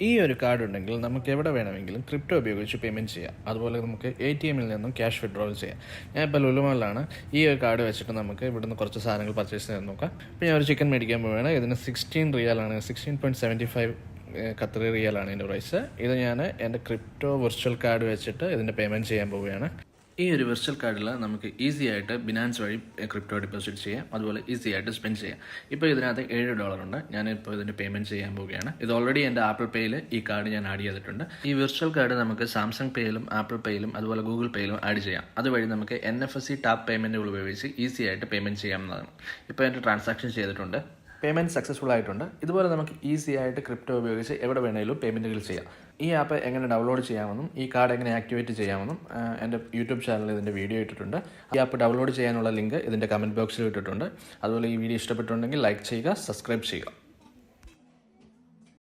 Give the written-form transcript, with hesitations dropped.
ഈ ഒരു കാർഡ് ഉണ്ടെങ്കിൽ നമുക്ക് എവിടെ വേണമെങ്കിലും ക്രിപ്റ്റോ ഉപയോഗിച്ച് പേയ്മെൻറ്റ് ചെയ്യാം. അതുപോലെ നമുക്ക് ATM-ൽ നിന്നും ക്യാഷ് വിഡ്രോവൽ ചെയ്യാം. ഞാൻ ഇപ്പോൾ ലുലുമാളിലാണ്. ഈ ഒരു കാർഡ് വെച്ചിട്ട് നമുക്ക് ഇവിടുന്ന് കുറച്ച് സാധനങ്ങൾ പർച്ചേസ് ചെയ്യാൻ നോക്കാം. ഇപ്പോൾ ഞാൻ ഒരു ചിക്കൻ മേടിക്കാൻ പോവുകയാണ്. ഇതിന് 16 റിയാലാണ്, 16.75 ഖത്തറി റിയാലാണ് ഇതിൻ്റെ പ്രൈസ്. ഇത് ഞാൻ എൻ്റെ ക്രിപ്റ്റോ വിർച്വൽ കാർഡ് വെച്ചിട്ട് ഇതിൻ്റെ പേയ്മെൻറ്റ് ചെയ്യാൻ പോവുകയാണ്. ഈ ഒരു വിർച്വൽ കാർഡിൽ നമുക്ക് ഈസി ആയിട്ട് ബിനാൻസ് വഴി ക്രിപ്റ്റോ ഡെപ്പോസിറ്റ് ചെയ്യാം, അതുപോലെ ഈസി ആയിട്ട് സ്പെൻഡ് ചെയ്യാം. ഇപ്പോൾ ഇതിനകത്ത് $7 ഉണ്ട്. ഞാനിപ്പോൾ ഇതിൻ്റെ പേയ്മെൻറ്റ് ചെയ്യാൻ പോവുകയാണ്. ഇത് ഓൾറെഡി എൻ്റെ ആപ്പിൾ പേയിൽ ഈ കാർഡ് ഞാൻ ആഡ് ചെയ്തിട്ടുണ്ട്. ഈ വിർച്വൽ കാർഡ് നമുക്ക് സാംസങ് പേയിലും ആപ്പിൾ പേയിലും അതുപോലെ ഗൂഗിൾ പേയിലും ആഡ് ചെയ്യാം. അതുവഴി നമുക്ക് NFC ടാപ്പ് പേയ്മെൻറ്റുകൾ ഉപയോഗിച്ച് ഈസി ആയിട്ട് പേയ്മെൻറ്റ് ചെയ്യാവുന്നതാണ്. ഇപ്പോൾ എൻ്റെ ട്രാൻസാക്ഷൻ ചെയ്തിട്ടുണ്ട്, പേയ്മെൻറ്റ് സക്സസ്ഫുൾ ആയിട്ടുണ്ട്. ഇതുപോലെ നമുക്ക് ഈസി ആയിട്ട് ക്രിപ്റ്റോ ഉപയോഗിച്ച് എവിടെ വേണമെങ്കിലും പേയ്മെൻറ്റുകൾ ചെയ്യാം. ഈ ആപ്പ് എങ്ങനെ ഡൗൺലോഡ് ചെയ്യാമെന്നും ഈ കാർഡ് എങ്ങനെ ആക്ടിവേറ്റ് ചെയ്യാമെന്നും എൻ്റെ യൂട്യൂബ് ചാനലിൽ ഇതിൻ്റെ വീഡിയോ ഇട്ടിട്ടുണ്ട്. ഈ ആപ്പ് ഡൗൺലോഡ് ചെയ്യാനുള്ള ലിങ്ക് ഇതിൻ്റെ കമൻറ്റ് ബോക്സിൽ ഇട്ടിട്ടുണ്ട്. അതുപോലെ ഈ വീഡിയോ ഇഷ്ടപ്പെട്ടുണ്ടെങ്കിൽ ലൈക്ക് ചെയ്യുക, സബ്സ്ക്രൈബ് ചെയ്യുക.